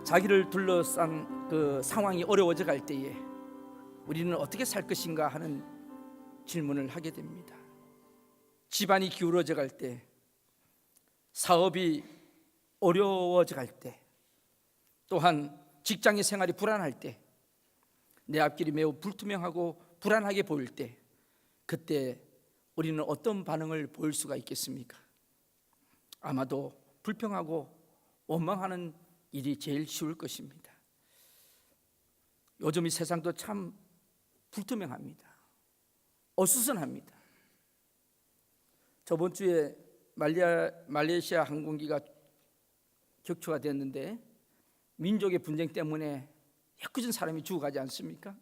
자기를 둘러싼 그 상황이 어려워져 갈 때에 우리는 어떻게 살 것인가 하는 질문을 하게 됩니다. 집안이 기울어져 갈 때, 사업이 어려워져 갈 때, 또한 직장의 생활이 불안할 때, 내 앞길이 매우 불투명하고 불안하게 보일 때, 그때 우리는 어떤 반응을 보일 수가 있겠습니까? 아마도 불평하고 원망하는 일이 제일 쉬울 것입니다. 요즘 이 세상도 참 불투명합니다. 어수선합니다. 저번 주에 말레이시아 항공기가 격추가 됐는데 민족의 분쟁 때문에 엊그전 사람이 죽어가지 않습니까?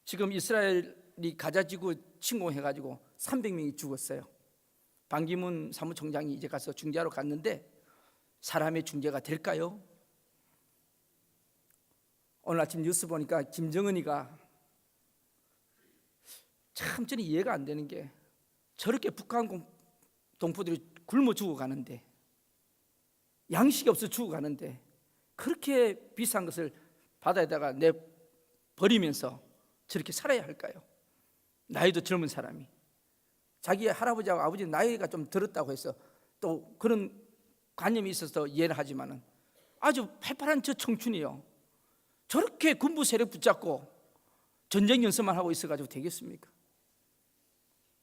지금 이스라엘이 가자지구 침공해가지고 300명이 죽었어요. 반기문 사무총장이 이제 가서 중재하러 갔는데 사람의 중재가 될까요? 오늘 아침 뉴스 보니까 김정은이가 참 저는 이해가 안 되는 게 저렇게 북한 동포들이 굶어 죽어가는데, 양식이 없어 죽어가는데 그렇게 비싼 것을 바다에다가 내버리면서 저렇게 살아야 할까요? 나이도 젊은 사람이, 자기 할아버지하고 아버지 나이가 좀 들었다고 해서 또 그런 관념이 있어서 이해를 하지만은 아주 팔팔한 저 청춘이요, 저렇게 군부 세력 붙잡고 전쟁 연습만 하고 있어가지고 되겠습니까?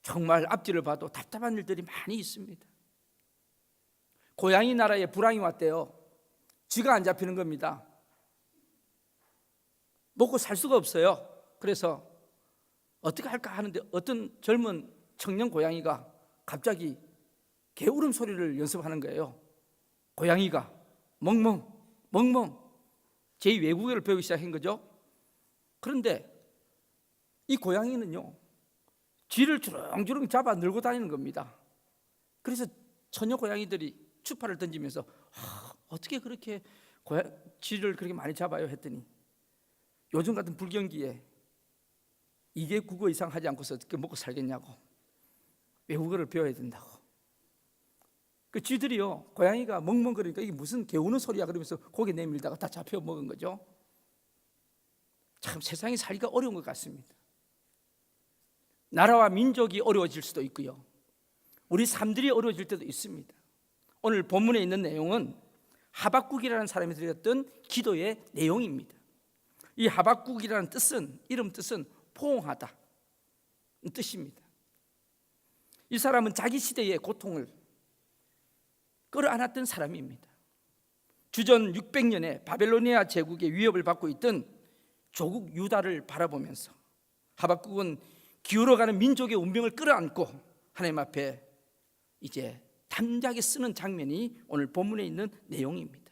정말 앞뒤를 봐도 답답한 일들이 많이 있습니다. 고양이 나라에 불황이 왔대요. 쥐가 안 잡히는 겁니다. 먹고 살 수가 없어요. 그래서 어떻게 할까 하는데 어떤 젊은 청년 고양이가 갑자기 개울음 소리를 연습하는 거예요. 고양이가 멍멍 멍멍 제2외국어를 배우기 시작한 거죠. 그런데 이 고양이는요, 쥐를 주렁주렁 잡아 늘고 다니는 겁니다. 그래서 처녀 고양이들이 추파를 던지면서 어떻게 그렇게 쥐를 그렇게 많이 잡아요 했더니 요즘 같은 불경기에 이게 국어 이상 하지 않고서 어떻게 먹고 살겠냐고, 외국어를 배워야 된다고. 그 쥐들이요, 고양이가 멍멍거리니까 이게 무슨 개우는 소리야 그러면서 고개 내밀다가 다 잡혀 먹은 거죠. 참 세상에 살기가 어려운 것 같습니다. 나라와 민족이 어려워질 수도 있고요, 우리 삶들이 어려워질 때도 있습니다. 오늘 본문에 있는 내용은 하박국이라는 사람이 드렸던 기도의 내용입니다. 이 하박국이라는 뜻은, 이름 뜻은 포옹하다 뜻입니다. 이 사람은 자기 시대의 고통을 끌어안았던 사람입니다. 주전 600년에 바벨로니아 제국의 위협을 받고 있던 조국 유다를 바라보면서 하박국은 기울어가는 민족의 운명을 끌어안고 하나님 앞에 이제 담대하게 쓰는 장면이 오늘 본문에 있는 내용입니다.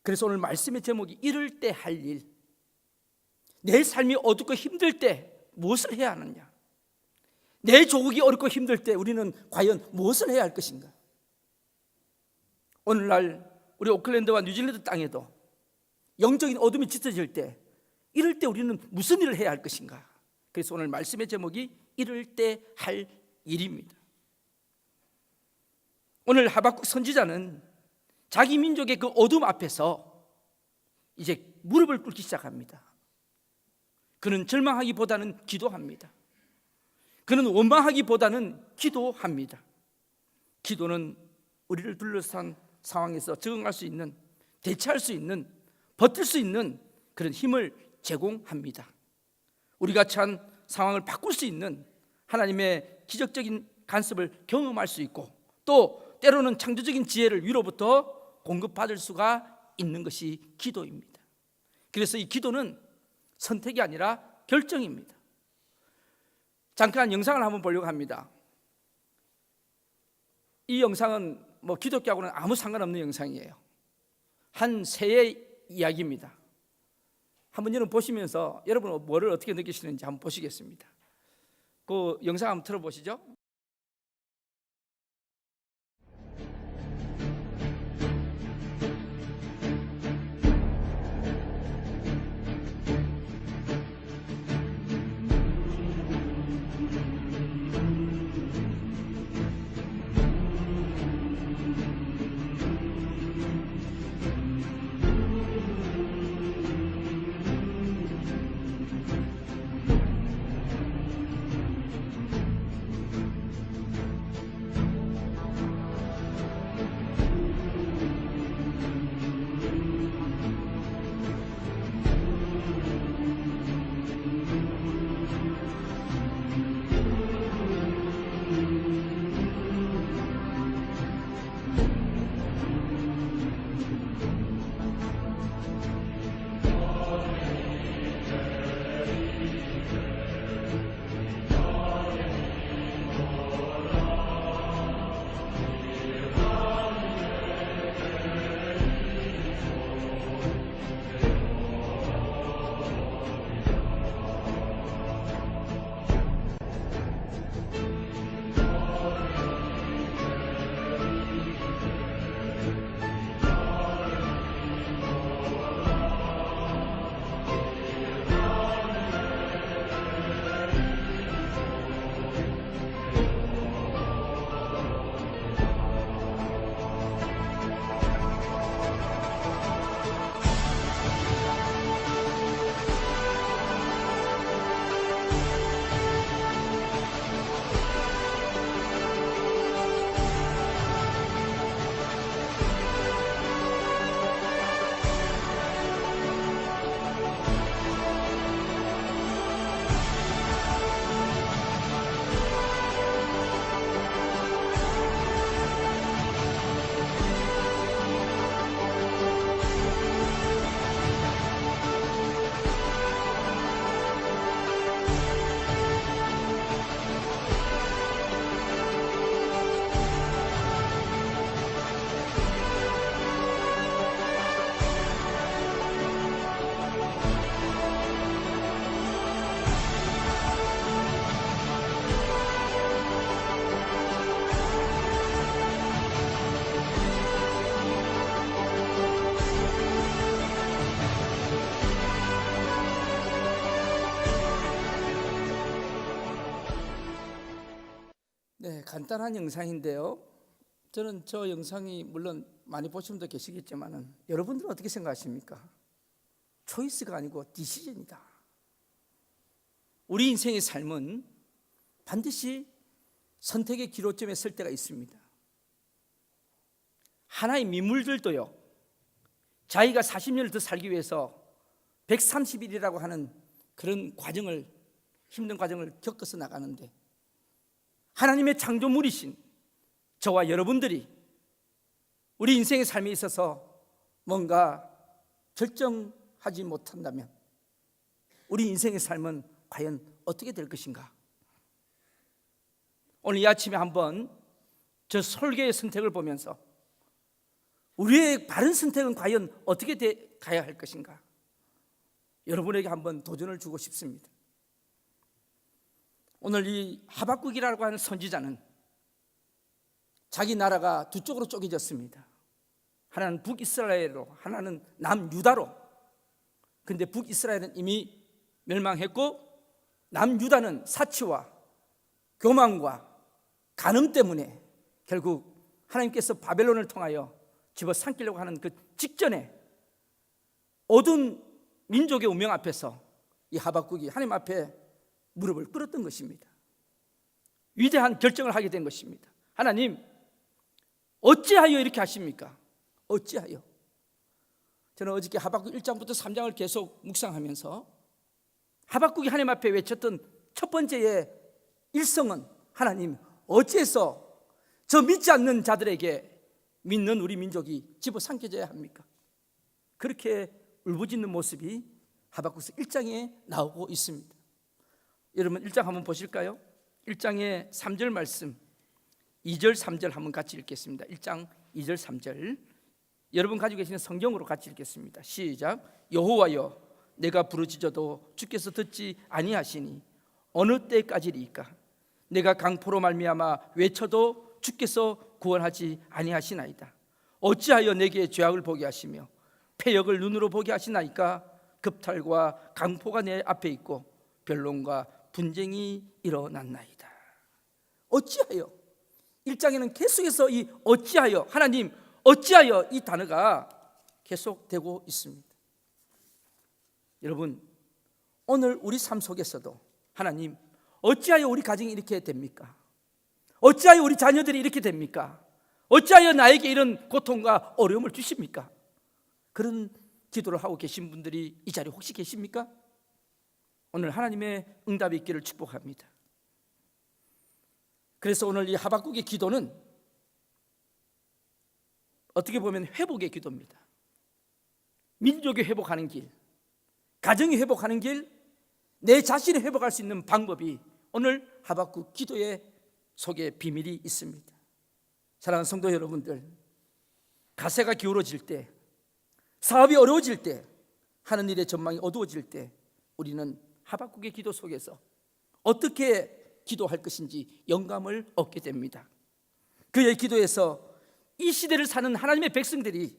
그래서 오늘 말씀의 제목이 이럴 때 할 일, 내 삶이 어둡고 힘들 때 무엇을 해야 하느냐, 내 조국이 어렵고 힘들 때 우리는 과연 무엇을 해야 할 것인가. 오늘날 우리 오클랜드와 뉴질랜드 땅에도 영적인 어둠이 짙어질 때, 이럴 때 우리는 무슨 일을 해야 할 것인가. 그래서 오늘 말씀의 제목이 이럴 때 할 일입니다. 오늘 하박국 선지자는 자기 민족의 그 어둠 앞에서 이제 무릎을 꿇기 시작합니다. 그는 절망하기보다는 기도합니다. 그는 원망하기보다는 기도합니다. 기도는 우리를 둘러싼 상황에서 적응할 수 있는, 대처할 수 있는, 버틸 수 있는 그런 힘을 제공합니다. 우리가 처한 상황을 바꿀 수 있는 하나님의 기적적인 간섭을 경험할 수 있고, 또 때로는 창조적인 지혜를 위로부터 공급받을 수가 있는 것이 기도입니다. 그래서 이 기도는 선택이 아니라 결정입니다. 잠깐 영상을 한번 보려고 합니다. 이 영상은 기독교하고는 아무 상관없는 영상이에요. 한 새의 이야기입니다. 한번 여러분 보시면서 여러분은 뭐를 어떻게 느끼시는지 한번 보시겠습니다. 그 영상 한번 틀어보시죠. 간단한 영상인데요. 저는 저 영상이 물론 많이 보신 분도 계시겠지만은 여러분들은 어떻게 생각하십니까? 초이스가 아니고 디시전이다. 우리 인생의 삶은 반드시 선택의 기로점에 설 때가 있습니다. 하나의 민물들도요, 자기가 40년을 더 살기 위해서 130일이라고 하는 그런 과정을, 힘든 과정을 겪어서 나가는데, 하나님의 창조물이신 저와 여러분들이 우리 인생의 삶에 있어서 뭔가 결정하지 못한다면 우리 인생의 삶은 과연 어떻게 될 것인가? 오늘 이 아침에 한번 저 설계의 선택을 보면서 우리의 바른 선택은 과연 어떻게 가야 할 것인가? 여러분에게 한번 도전을 주고 싶습니다. 오늘 이 하박국이라고 하는 선지자는 자기 나라가 두 쪽으로 쪼개졌습니다. 하나는 북이스라엘로, 하나는 남유다로. 그런데 북이스라엘은 이미 멸망했고 남유다는 사치와 교만과 간음 때문에 결국 하나님께서 바벨론을 통하여 집어삼키려고 하는 그 직전에 어두운 민족의 운명 앞에서 이 하박국이 하나님 앞에 무릎을 꿇었던 것입니다. 위대한 결정을 하게 된 것입니다. 하나님, 어찌하여 이렇게 하십니까? 어찌하여? 저는 어저께 하박국 1장부터 3장을 계속 묵상하면서 하박국이 하나님 앞에 외쳤던 첫 번째의 일성은, 하나님, 어찌해서 저 믿지 않는 자들에게 믿는 우리 민족이 집어삼켜져야 합니까? 그렇게 울부짖는 모습이 하박국서 1장에 나오고 있습니다. 여러분 1장 한번 보실까요? 1장의 3절 말씀, 2절 3절 한번 같이 읽겠습니다. 1장 2절 3절 여러분 가지고 계시는 성경으로 같이 읽겠습니다. 시작. 여호와여, 내가 부르짖어도 주께서 듣지 아니하시니 어느 때까지리이까? 내가 강포로 말미암아 외쳐도 주께서 구원하지 아니하시나이다. 어찌하여 내게 죄악을 보게 하시며 패역을 눈으로 보게 하시나이까? 급탈과 강포가 내 앞에 있고 변론과 분쟁이 일어났나이다. 어찌하여? 1장에는 계속해서 이 어찌하여, 하나님 어찌하여 이 단어가 계속되고 있습니다. 여러분, 오늘 우리 삶 속에서도 하나님, 어찌하여 우리 가정이 이렇게 됩니까? 어찌하여 우리 자녀들이 이렇게 됩니까? 어찌하여 나에게 이런 고통과 어려움을 주십니까? 그런 기도를 하고 계신 분들이 이 자리에 혹시 계십니까? 오늘 하나님의 응답이 있기를 축복합니다. 그래서 오늘 이 하박국의 기도는 어떻게 보면 회복의 기도입니다. 민족이 회복하는 길, 가정이 회복하는 길, 내 자신이 회복할 수 있는 방법이 오늘 하박국 기도의 속에 비밀이 있습니다. 사랑하는 성도 여러분들, 가세가 기울어질 때, 사업이 어려워질 때, 하는 일의 전망이 어두워질 때 우리는 하박국의 기도 속에서 어떻게 기도할 것인지 영감을 얻게 됩니다. 그의 기도에서 이 시대를 사는 하나님의 백성들이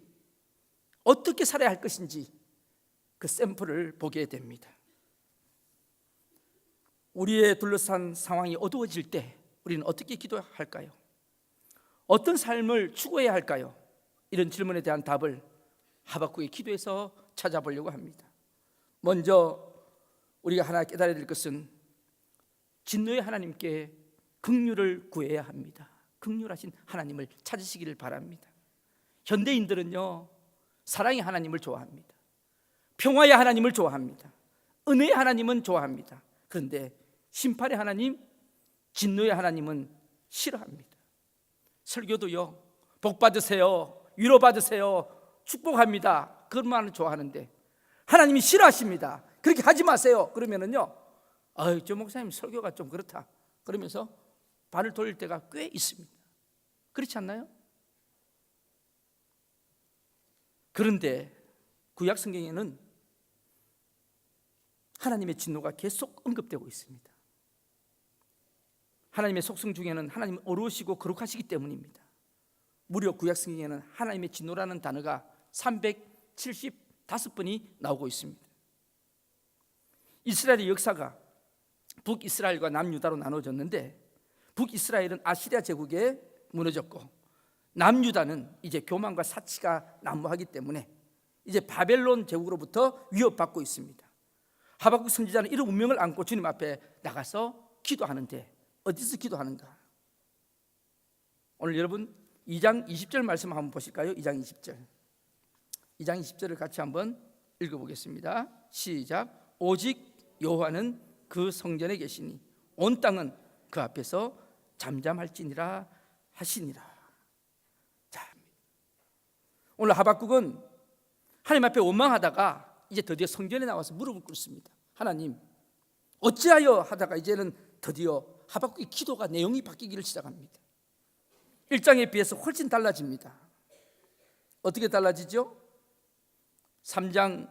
어떻게 살아야 할 것인지 그 샘플을 보게 됩니다. 우리의 둘러싼 상황이 어두워질 때 우리는 어떻게 기도할까요? 어떤 삶을 추구해야 할까요? 이런 질문에 대한 답을 하박국의 기도에서 찾아보려고 합니다. 먼저 우리가 하나 깨달아야 될 것은 진노의 하나님께 긍휼을 구해야 합니다. 긍휼하신 하나님을 찾으시기를 바랍니다. 현대인들은요, 사랑의 하나님을 좋아합니다. 평화의 하나님을 좋아합니다. 은혜의 하나님은 좋아합니다. 그런데 심판의 하나님, 진노의 하나님은 싫어합니다. 설교도요, 복 받으세요, 위로 받으세요, 축복합니다, 그런 말을 좋아하는데 하나님이 싫어하십니다. 그렇게 하지 마세요. 그러면은요, 저 목사님 설교가 좀 그렇다 그러면서 발을 돌릴 때가 꽤 있습니다. 그렇지 않나요? 그런데 구약 성경에는 하나님의 진노가 계속 언급되고 있습니다. 하나님의 속성 중에는 하나님은 어려우시고 거룩하시기 때문입니다. 무려 구약 성경에는 하나님의 진노라는 단어가 375번이 나오고 있습니다. 이스라엘의 역사가 북이스라엘과 남유다로 나눠졌는데 북이스라엘은 아시리아 제국에 무너졌고 남유다는 이제 교만과 사치가 난무하기 때문에 이제 바벨론 제국으로부터 위협받고 있습니다. 하박국 선지자는 이런 운명을 안고 주님 앞에 나가서 기도하는데 어디서 기도하는가? 오늘 여러분 2장 20절 말씀 한번 보실까요? 2장 20절. 2장 20절을 같이 한번 읽어보겠습니다. 시작. 오직 여호와는 그 성전에 계시니 온 땅은 그 앞에서 잠잠할지니라 하시니라. 자, 오늘 하박국은 하나님 앞에 원망하다가 이제 드디어 성전에 나와서 무릎을 꿇습니다. 하나님 어찌하여 하다가 이제는 드디어 하박국의 기도가 내용이 바뀌기를 시작합니다. 1장에 비해서 훨씬 달라집니다. 어떻게 달라지죠? 3장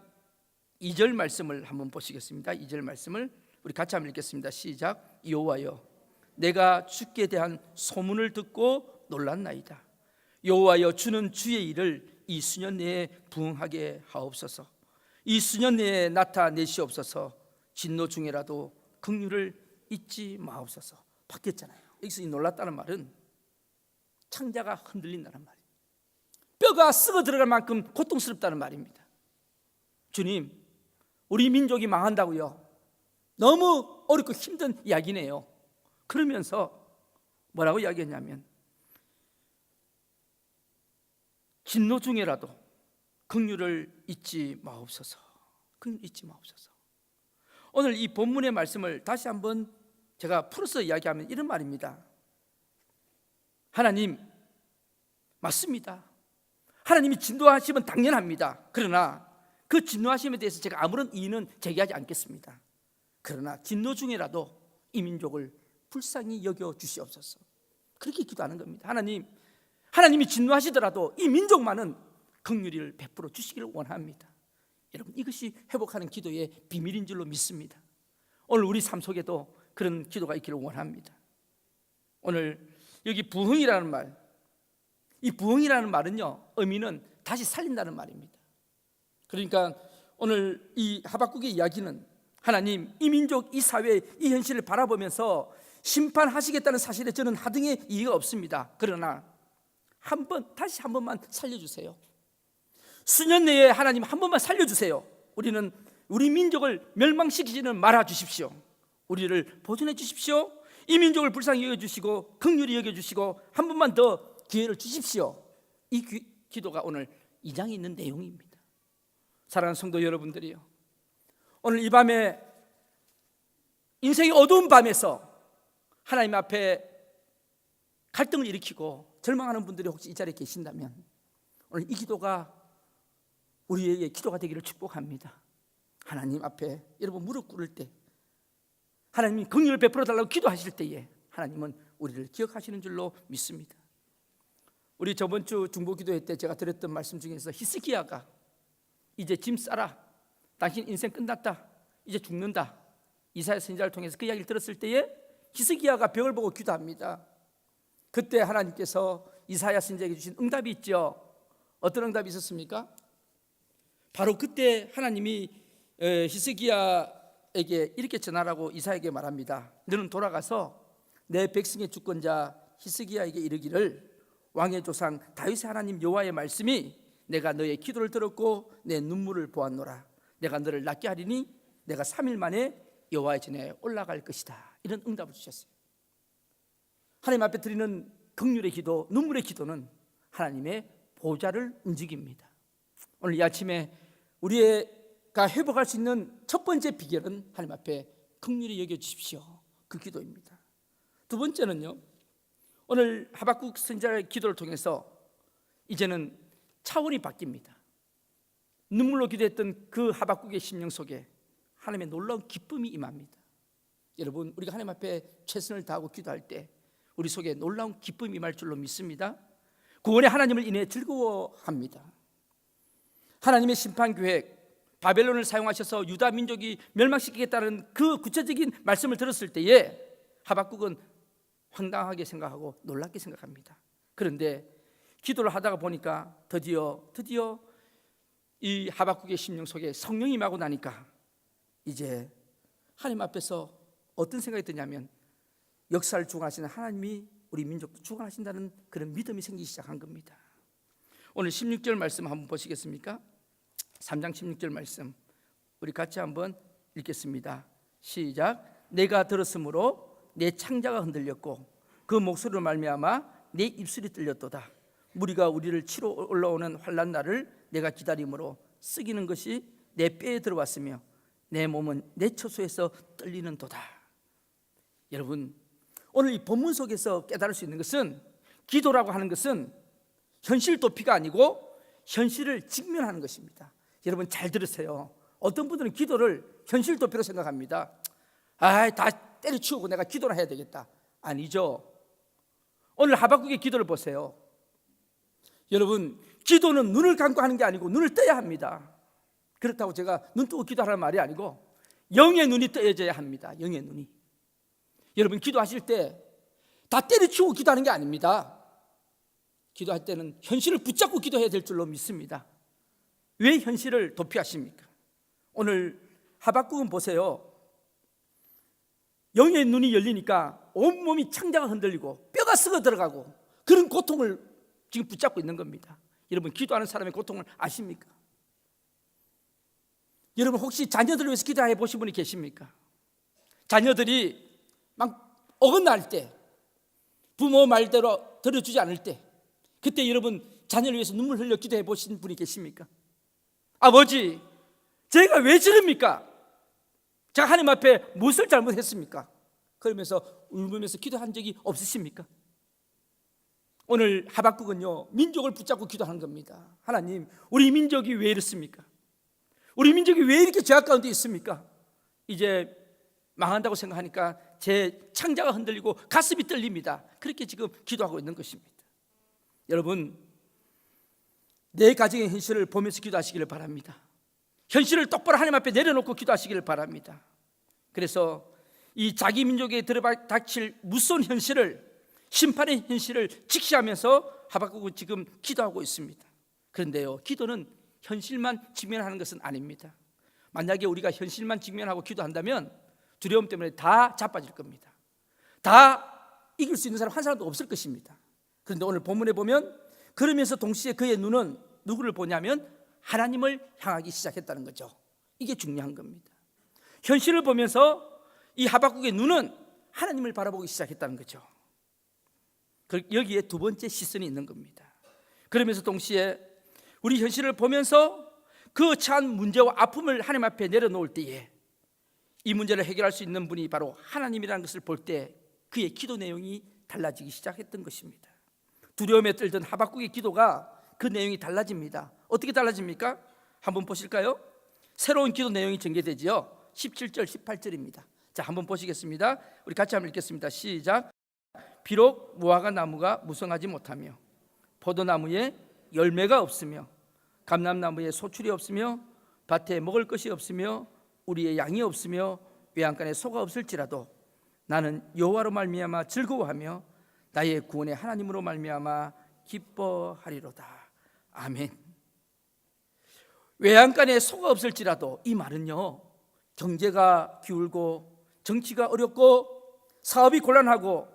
2절 말씀을 한번 보시겠습니다. 2절 말씀을 우리 같이 한번 읽겠습니다. 시작. 여호와여 내가 주께 대한 소문을 듣고 놀랐나이다. 여호와여 주는 주의 일을 이 수년 내에 부응하게 하옵소서. 이 수년 내에 나타내시옵소서. 진노 중에라도 긍휼을 잊지 마옵소서. 바뀌었잖아요. 여기서 이 놀랐다는 말은 창자가 흔들린다는 말이에요. 뼈가 썩어 들어갈 만큼 고통스럽다는 말입니다. 주님, 우리 민족이 망한다고요? 너무 어렵고 힘든 이야기네요. 그러면서 뭐라고 이야기했냐면 진노 중에라도 긍휼을 잊지 마옵소서. 긍휼을 잊지 마옵소서. 오늘 이 본문의 말씀을 다시 한번 제가 풀어서 이야기하면 이런 말입니다. 하나님 맞습니다. 하나님이 진노하시면 당연합니다. 그러나 그 진노하심에 대해서 제가 아무런 이의는 제기하지 않겠습니다. 그러나 진노 중에라도 이 민족을 불쌍히 여겨 주시옵소서. 그렇게 기도하는 겁니다. 하나님이 진노하시더라도 이 민족만은 긍휼을 베풀어 주시기를 원합니다. 여러분 이것이 회복하는 기도의 비밀인 줄로 믿습니다. 오늘 우리 삶 속에도 그런 기도가 있기를 원합니다. 오늘 여기 부흥이라는 말, 이 부흥이라는 말은요 의미는 다시 살린다는 말입니다. 그러니까 오늘 이 하박국의 이야기는 하나님 이 민족, 이 사회, 이 현실을 바라보면서 심판하시겠다는 사실에 저는 하등의 이의가 없습니다. 그러나 다시 한 번만 살려주세요. 수년 내에 하나님 한 번만 살려주세요. 우리 민족을 멸망시키지는 말아 주십시오. 우리를 보존해 주십시오. 이 민족을 불쌍히 여겨주시고 긍휼히 여겨주시고 한 번만 더 기회를 주십시오. 이 기도가 오늘 2장에 있는 내용입니다. 사랑하는 성도 여러분들이요, 오늘 이 밤에 인생의 어두운 밤에서 하나님 앞에 갈등을 일으키고 절망하는 분들이 혹시 이 자리에 계신다면 오늘 이 기도가 우리에게 기도가 되기를 축복합니다. 하나님 앞에 여러분 무릎 꿇을 때 하나님이 긍휼을 베풀어 달라고 기도하실 때에 하나님은 우리를 기억하시는 줄로 믿습니다. 우리 저번 주 중보 기도회 때 제가 드렸던 말씀 중에서 히스기야가 이제 짐 싸라, 당신 인생 끝났다, 이제 죽는다, 이사야 선지자를 통해서 그 이야기를 들었을 때에 히스기야가 벽을 보고 기도합니다. 그때 하나님께서 이사야 선지자에게 주신 응답이 있죠. 어떤 응답이 있었습니까? 바로 그때 하나님이 히스기야에게 이렇게 전하라고 이사야에게 말합니다. 너는 돌아가서 내 백성의 주권자 히스기야에게 이르기를 왕의 조상 다윗의 하나님 여호와의 말씀이 내가 너의 기도를 들었고 내 눈물을 보았노라. 내가 너를 낫게 하리니 내가 3일 만에 여호와의 전에 올라갈 것이다. 이런 응답을 주셨어요. 하나님 앞에 드리는 긍휼의 기도, 눈물의 기도는 하나님의 보좌를 움직입니다. 오늘 이 아침에 우리가 회복할 수 있는 첫 번째 비결은 하나님 앞에 긍휼히 여겨주십시오. 그 기도입니다. 두 번째는요, 오늘 하박국 선지자의 기도를 통해서 이제는 차원이 바뀝니다. 눈물로 기도했던 그 하박국의 심령 속에 하나님의 놀라운 기쁨이 임합니다. 여러분, 우리가 하나님 앞에 최선을 다하고 기도할 때 우리 속에 놀라운 기쁨이 임할 줄로 믿습니다. 구원의 하나님을 인해 즐거워합니다. 하나님의 심판 계획, 바벨론을 사용하셔서 유다 민족이 멸망시키겠다는 그 구체적인 말씀을 들었을 때에 하박국은 황당하게 생각하고 놀랍게 생각합니다. 그런데 기도를 하다가 보니까 드디어 이 하박국의 심령 속에 성령이 임하고 나니까 이제 하나님 앞에서 어떤 생각이 드냐면 역사를 주관하시는 하나님이 우리 민족도 주관하신다는 그런 믿음이 생기기 시작한 겁니다. 오늘 16절 말씀 한번 보시겠습니까? 3장 16절 말씀 우리 같이 한번 읽겠습니다. 시작. 내가 들었으므로 내 창자가 흔들렸고 그 목소리로 말미암아 내 입술이 떨렸도다. 무리가 우리를 치러 올라오는 환난 날을 내가 기다림으로 쓰기는 것이 내 뼈에 들어왔으며 내 몸은 내 처소에서 떨리는 도다. 여러분, 오늘 이 본문 속에서 깨달을 수 있는 것은 기도라고 하는 것은 현실 도피가 아니고 현실을 직면하는 것입니다. 여러분 잘 들으세요. 어떤 분들은 기도를 현실 도피로 생각합니다. 다 때려치우고 내가 기도를 해야 되겠다. 아니죠. 오늘 하박국의 기도를 보세요. 여러분, 기도는 눈을 감고 하는 게 아니고 눈을 떠야 합니다. 그렇다고 제가 눈 뜨고 기도하라는 말이 아니고 영의 눈이 떠져야 합니다. 영의 눈이. 여러분 기도하실 때 다 때려치우고 기도하는 게 아닙니다. 기도할 때는 현실을 붙잡고 기도해야 될 줄로 믿습니다. 왜 현실을 도피하십니까? 오늘 하박국은 보세요. 영의 눈이 열리니까 온몸이 창자가 흔들리고 뼈가 썩어 들어가고 그런 고통을 지금 붙잡고 있는 겁니다. 여러분 기도하는 사람의 고통을 아십니까? 여러분 혹시 자녀들을 위해서 기도해 보신 분이 계십니까? 자녀들이 막 어긋날 때, 부모 말대로 들어주지 않을 때, 그때 여러분 자녀를 위해서 눈물 흘려 기도해 보신 분이 계십니까? 아버지, 제가 왜 저럽니까? 제가 하나님 앞에 무엇을 잘못했습니까? 그러면서 울면서 기도한 적이 없으십니까? 오늘 하박국은요 민족을 붙잡고 기도하는 겁니다. 하나님, 우리 민족이 왜 이렇습니까? 우리 민족이 왜 이렇게 죄악 가운데 있습니까? 이제 망한다고 생각하니까 제 창자가 흔들리고 가슴이 떨립니다. 그렇게 지금 기도하고 있는 것입니다. 여러분, 내 가정의 현실을 보면서 기도하시기를 바랍니다. 현실을 똑바로 하나님 앞에 내려놓고 기도하시기를 바랍니다. 그래서 이 자기 민족에 들어닥칠 무서운 현실을, 심판의 현실을 직시하면서 하박국은 지금 기도하고 있습니다. 그런데요, 기도는 현실만 직면하는 것은 아닙니다. 만약에 우리가 현실만 직면하고 기도한다면 두려움 때문에 다 자빠질 겁니다. 다 이길 수 있는 사람 한 사람도 없을 것입니다. 그런데 오늘 본문에 보면 그러면서 동시에 그의 눈은 누구를 보냐면 하나님을 향하기 시작했다는 거죠. 이게 중요한 겁니다. 현실을 보면서 이 하박국의 눈은 하나님을 바라보기 시작했다는 거죠. 여기에 두 번째 시선이 있는 겁니다. 그러면서 동시에 우리 현실을 보면서 그 처한 문제와 아픔을 하나님 앞에 내려놓을 때에 이 문제를 해결할 수 있는 분이 바로 하나님이라는 것을 볼 때 그의 기도 내용이 달라지기 시작했던 것입니다. 두려움에 떨던 하박국의 기도가 그 내용이 달라집니다. 어떻게 달라집니까? 한번 보실까요? 새로운 기도 내용이 전개되지요. 17절 18절입니다. 자, 한번 보시겠습니다. 우리 같이 한번 읽겠습니다. 시작. 비록 무화과 나무가 무성하지 못하며 포도나무에 열매가 없으며 감람나무에 소출이 없으며 밭에 먹을 것이 없으며 우리의 양이 없으며 외양간에 소가 없을지라도 나는 여호와로 말미암아 즐거워하며 나의 구원의 하나님으로 말미암아 기뻐하리로다. 아멘. 외양간에 소가 없을지라도, 이 말은요 경제가 기울고 정치가 어렵고 사업이 곤란하고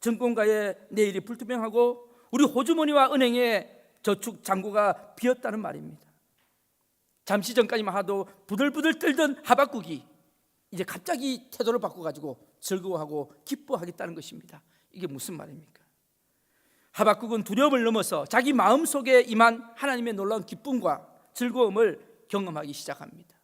정권가의 내일이 불투명하고 우리 호주머니와 은행에 저축 잔고가 비었다는 말입니다. 잠시 전까지만 하도 부들부들 떨던 하박국이 이제 갑자기 태도를 바꿔가지고 즐거워하고 기뻐하겠다는 것입니다. 이게 무슨 말입니까? 하박국은 두려움을 넘어서 자기 마음속에 임한 하나님의 놀라운 기쁨과 즐거움을 경험하기 시작합니다.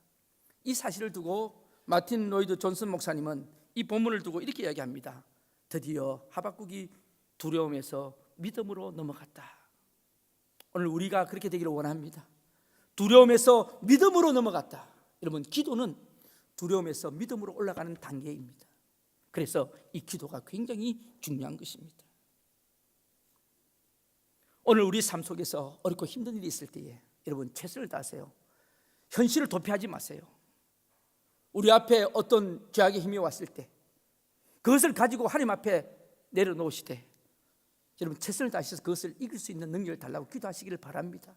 이 사실을 두고 마틴 로이드 존슨 목사님은 이 본문을 두고 이렇게 이야기합니다. 드디어 하박국이 두려움에서 믿음으로 넘어갔다. 오늘 우리가 그렇게 되기를 원합니다. 두려움에서 믿음으로 넘어갔다. 여러분, 기도는 두려움에서 믿음으로 올라가는 단계입니다. 그래서 이 기도가 굉장히 중요한 것입니다. 오늘 우리 삶 속에서 어렵고 힘든 일이 있을 때에 여러분 최선을 다하세요. 현실을 도피하지 마세요. 우리 앞에 어떤 죄악의 힘이 왔을 때 그것을 가지고 하나님 앞에 내려놓으시되 여러분 최선을 다하셔서 그것을 이길 수 있는 능력을 달라고 기도하시기를 바랍니다.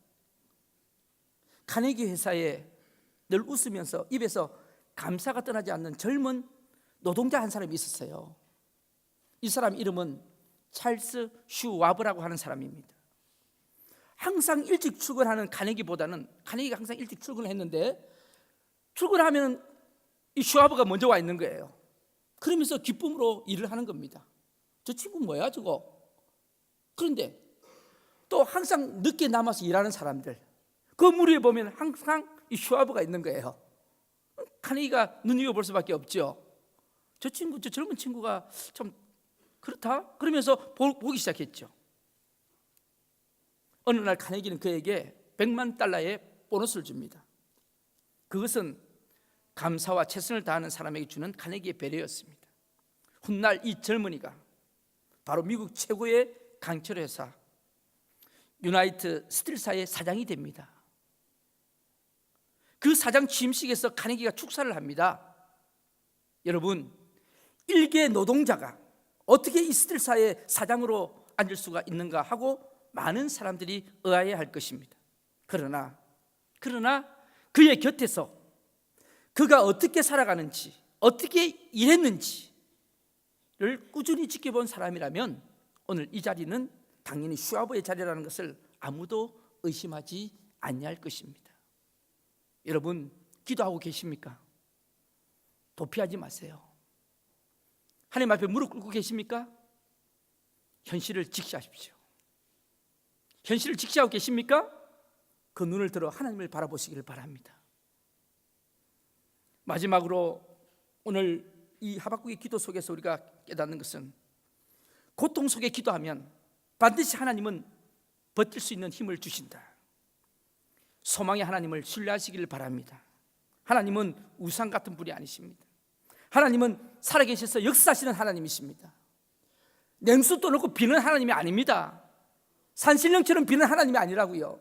카네기 회사에 늘 웃으면서 입에서 감사가 떠나지 않는 젊은 노동자 한 사람이 있었어요. 이 이 사람 이름은 찰스 슈와브라고 하는 사람입니다. 항상 일찍 출근하는 카네기보다는, 카네기가 항상 일찍 출근을 했는데 출근하면 이 슈와브가 먼저 와 있는 거예요. 그러면서 기쁨으로 일을 하는 겁니다. 저 친구 뭐야 저거? 그런데 또 항상 늦게 남아서 일하는 사람들, 그 무리에 보면 항상 이 슈와브가 있는 거예요. 카네기가 눈여겨볼 수밖에 없죠. 저 친구, 저 젊은 친구가 참 그렇다? 그러면서 보기 시작했죠. 어느 날 카네기는 그에게 $100만 보너스를 줍니다. 그것은 감사와 최선을 다하는 사람에게 주는 카네기의 배려였습니다. 훗날 이 젊은이가 바로 미국 최고의 강철 회사 유나이트 스틸사의 사장이 됩니다. 그 사장 취임식에서 카네기가 축사를 합니다. 여러분, 일개 노동자가 어떻게 이 스틸사의 사장으로 앉을 수가 있는가 하고 많은 사람들이 의아해할 것입니다. 그러나 그의 곁에서 그가 어떻게 살아가는지, 어떻게 일했는지를 꾸준히 지켜본 사람이라면 오늘 이 자리는 당연히 슈와브의 자리라는 것을 아무도 의심하지 않을 것입니다. 여러분, 기도하고 계십니까? 도피하지 마세요. 하나님 앞에 무릎 꿇고 계십니까? 현실을 직시하십시오. 현실을 직시하고 계십니까? 그 눈을 들어 하나님을 바라보시기를 바랍니다. 마지막으로 오늘 이 하박국의 기도 속에서 우리가 깨닫는 것은 고통 속에 기도하면 반드시 하나님은 버틸 수 있는 힘을 주신다. 소망의 하나님을 신뢰하시기를 바랍니다. 하나님은 우상 같은 분이 아니십니다. 하나님은 살아계셔서 역사하시는 하나님이십니다. 냉수 떠놓고 비는 하나님이 아닙니다. 산신령처럼 비는 하나님이 아니라고요.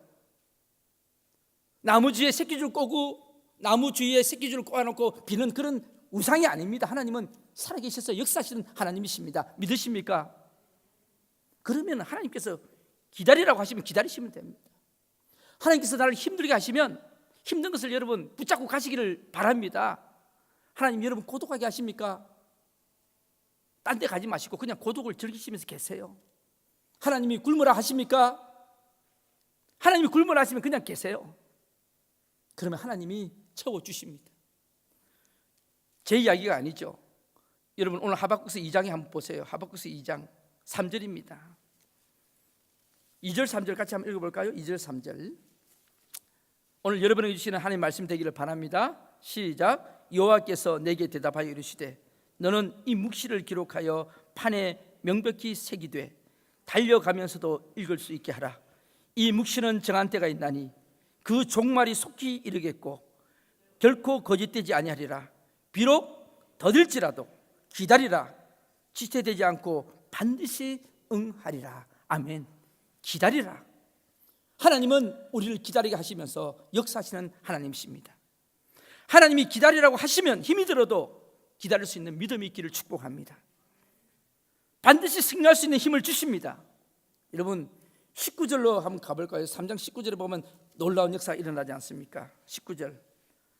나무 주위에 새끼줄 꼬고 나무 주위에 새끼줄을 꼬아놓고 비는 그런 우상이 아닙니다. 하나님은 살아계셔서 역사하시는 하나님이십니다. 믿으십니까? 그러면 하나님께서 기다리라고 하시면 기다리시면 됩니다. 하나님께서 나를 힘들게 하시면 힘든 것을 여러분 붙잡고 가시기를 바랍니다. 하나님, 여러분 고독하게 하십니까? 딴 데 가지 마시고 그냥 고독을 즐기시면서 계세요. 하나님이 굶으라 하십니까? 하나님이 굶으라 하시면 그냥 계세요. 그러면 하나님이 채워주십니다. 제 이야기가 아니죠. 여러분 오늘 하박국서 2장에 한번 보세요. 하박국서 2장 3절입니다. 2절 3절 같이 한번 읽어볼까요? 2절 3절. 오늘 여러분에게 주시는 하나님 말씀 되기를 바랍니다. 시작. 여호와께서 내게 대답하여 이르시되 너는 이 묵시를 기록하여 판에 명백히 새기되 달려가면서도 읽을 수 있게 하라. 이 묵시는 정한 때가 있나니 그 종말이 속히 이르겠고 결코 거짓되지 아니하리라. 비록 더딜지라도 기다리라. 지체되지 않고 반드시 응하리라. 아멘. 기다리라. 하나님은 우리를 기다리게 하시면서 역사하시는 하나님이십니다. 하나님이 기다리라고 하시면 힘이 들어도 기다릴 수 있는 믿음이 있기를 축복합니다. 반드시 승리할 수 있는 힘을 주십니다. 여러분 19절로 한번 가볼까요? 3장 19절에 보면 놀라운 역사가 일어나지 않습니까? 19절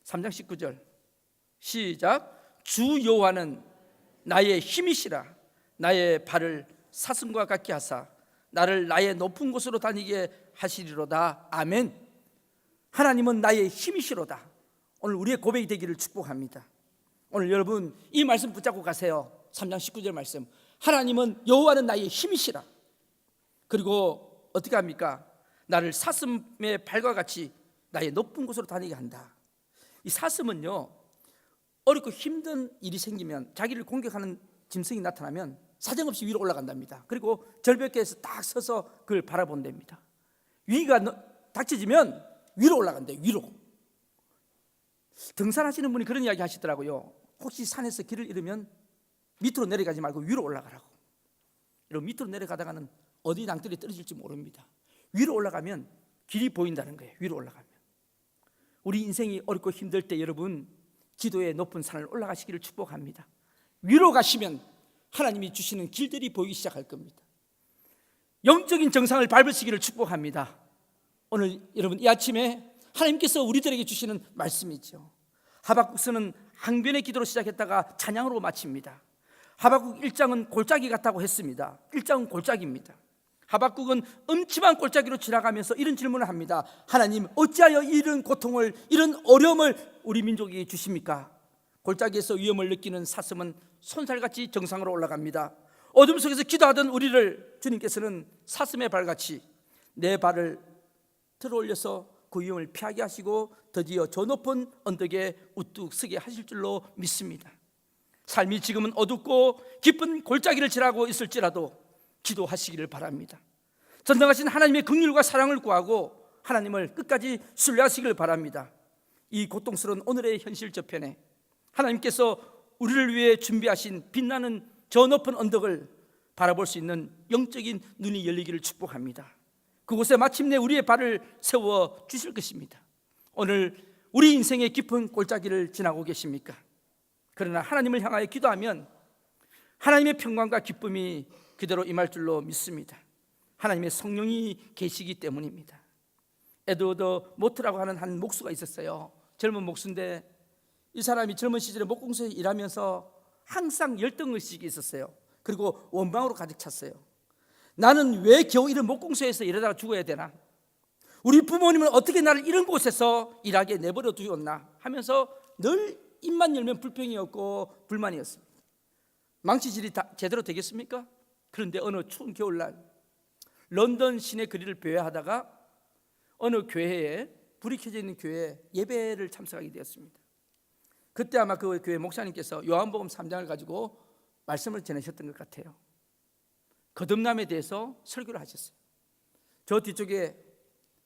3장 19절 시작. 주 여호와는 나의 힘이시라. 나의 발을 사슴과 같게 하사 나를 나의 높은 곳으로 다니게 하시리로다. 아멘. 하나님은 나의 힘이시로다. 오늘 우리의 고백이 되기를 축복합니다. 오늘 여러분 이 말씀 붙잡고 가세요. 3장 19절 말씀. 하나님은 여호와는 나의 힘이시라. 그리고 어떻게 합니까? 나를 사슴의 발과 같이 나의 높은 곳으로 다니게 한다. 이 사슴은요, 어렵고 힘든 일이 생기면 자기를 공격하는 짐승이 나타나면 사정없이 위로 올라간답니다. 그리고 절벽에서 딱 서서 그걸 바라본답니다. 위기가 닥쳐지면 위로 올라간대요. 위로. 등산하시는 분이 그런 이야기 하시더라고요. 혹시 산에서 길을 잃으면 밑으로 내려가지 말고 위로 올라가라고. 여러분 밑으로 내려가다가는 어디 낭떠러지 떨어질지 모릅니다. 위로 올라가면 길이 보인다는 거예요. 위로 올라가면. 우리 인생이 어렵고 힘들 때 여러분 기도의 높은 산을 올라가시기를 축복합니다. 위로 가시면 하나님이 주시는 길들이 보이기 시작할 겁니다. 영적인 정상을 밟으시기를 축복합니다. 오늘 여러분 이 아침에 하나님께서 우리들에게 주시는 말씀이죠. 하박국서는 항변의 기도로 시작했다가 찬양으로 마칩니다. 하박국 1장은 골짜기 같다고 했습니다. 1장은 골짜기입니다. 하박국은 음침한 골짜기로 지나가면서 이런 질문을 합니다. 하나님, 어찌하여 이런 고통을, 이런 어려움을 우리 민족에게 주십니까? 골짜기에서 위험을 느끼는 사슴은 손살같이 정상으로 올라갑니다. 어둠 속에서 기도하던 우리를 주님께서는 사슴의 발같이 내 발을 들어 올려서 그 위험을 피하게 하시고 드디어 저 높은 언덕에 우뚝 서게 하실 줄로 믿습니다. 삶이 지금은 어둡고 깊은 골짜기를 지나고 있을지라도 기도하시기를 바랍니다. 전능하신 하나님의 긍휼과 사랑을 구하고 하나님을 끝까지 신뢰하시기를 바랍니다. 이 고통스러운 오늘의 현실 저편에 하나님께서 우리를 위해 준비하신 빛나는 저 높은 언덕을 바라볼 수 있는 영적인 눈이 열리기를 축복합니다. 그곳에 마침내 우리의 발을 세워 주실 것입니다. 오늘 우리 인생의 깊은 골짜기를 지나고 계십니까? 그러나 하나님을 향하여 기도하면 하나님의 평강과 기쁨이 그대로 임할 줄로 믿습니다. 하나님의 성령이 계시기 때문입니다. 에드워드 모트라고 하는 한 목수가 있었어요. 젊은 목수인데 이 사람이 젊은 시절에 목공소에 일하면서 항상 열등의식이 있었어요. 그리고 원망으로 가득 찼어요. 나는 왜 겨우 이런 목공소에서 일하다가 죽어야 되나? 우리 부모님은 어떻게 나를 이런 곳에서 일하게 내버려 두었나? 하면서 늘 입만 열면 불평이었고 불만이었습니다. 망치질이 다 제대로 되겠습니까? 그런데 어느 추운 겨울날 런던 시내 거리를 배회하다가 어느 교회에, 불이 켜져 있는 교회에 예배를 참석하게 되었습니다. 그때 아마 그 교회 목사님께서 요한복음 3장을 가지고 말씀을 전하셨던 것 같아요. 거듭남에 대해서 설교를 하셨어요. 저 뒤쪽에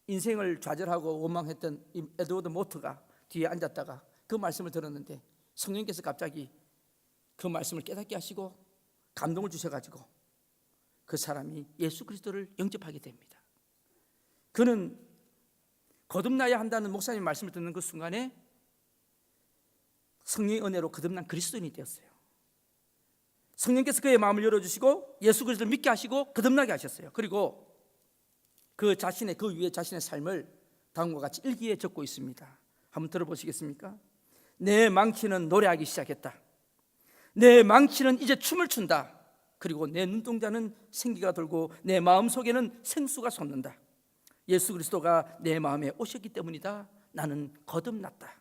인생을 좌절하고 원망했던 에드워드 모트가 뒤에 앉았다가 그 말씀을 들었는데 성령께서 갑자기 그 말씀을 깨닫게 하시고 감동을 주셔가지고 그 사람이 예수 그리스도를 영접하게 됩니다. 그는 거듭나야 한다는 목사님 말씀을 듣는 그 순간에 성령의 은혜로 거듭난 그리스도인이 되었어요. 성령께서 그의 마음을 열어주시고 예수 그리스도를 믿게 하시고 거듭나게 하셨어요. 그리고 그 위에 자신의 삶을 다음과 같이 일기에 적고 있습니다. 한번 들어보시겠습니까? 내 망치는 노래하기 시작했다. 내 망치는 이제 춤을 춘다. 그리고 내 눈동자는 생기가 돌고 내 마음속에는 생수가 솟는다. 예수 그리스도가 내 마음에 오셨기 때문이다. 나는 거듭났다.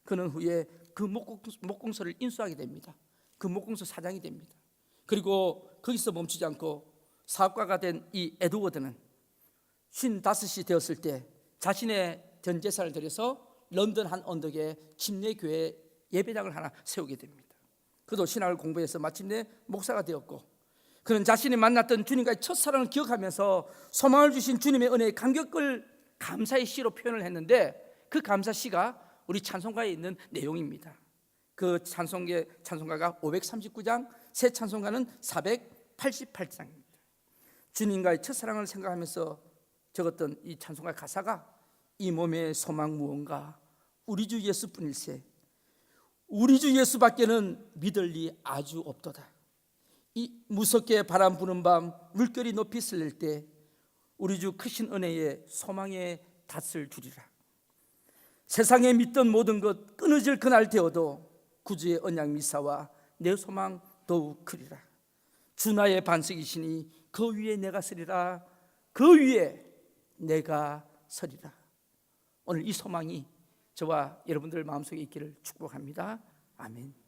그는 후에 그 목공소를 인수하게 됩니다. 그 목공소 사장이 됩니다. 그리고 거기서 멈추지 않고 사업가가 된 이 에드워드는 55이 되었을 때 자신의 전 재산을 들여서 런던 한 언덕에 침례교회 예배당을 하나 세우게 됩니다. 그도 신학을 공부해서 마침내 목사가 되었고, 그는 자신이 만났던 주님과의 첫사랑을 기억하면서 소망을 주신 주님의 은혜에 감격을 감사의 시로 표현을 했는데, 그 감사 시가 우리 찬송가에 있는 내용입니다. 그 찬송가가 539장, 새 찬송가는 488장입니다. 주님과의 첫사랑을 생각하면서 적었던 이 찬송가 가사가 이 몸의 소망 무언가 우리 주 예수뿐일세, 우리 주 예수밖에는 믿을 리 아주 없도다. 이 무섭게 바람 부는 밤 물결이 높이 쓸릴 때 우리 주 크신 은혜에 소망에 닷을 주리라. 세상에 믿던 모든 것 끊어질 그날 되어도 구주의 언약 미사와 내 소망 더욱 크리라. 주 나의 반석이시니 그 위에 내가 서리라. 그 위에 내가 서리라. 오늘 이 소망이 저와 여러분들 마음속에 있기를 축복합니다. 아멘.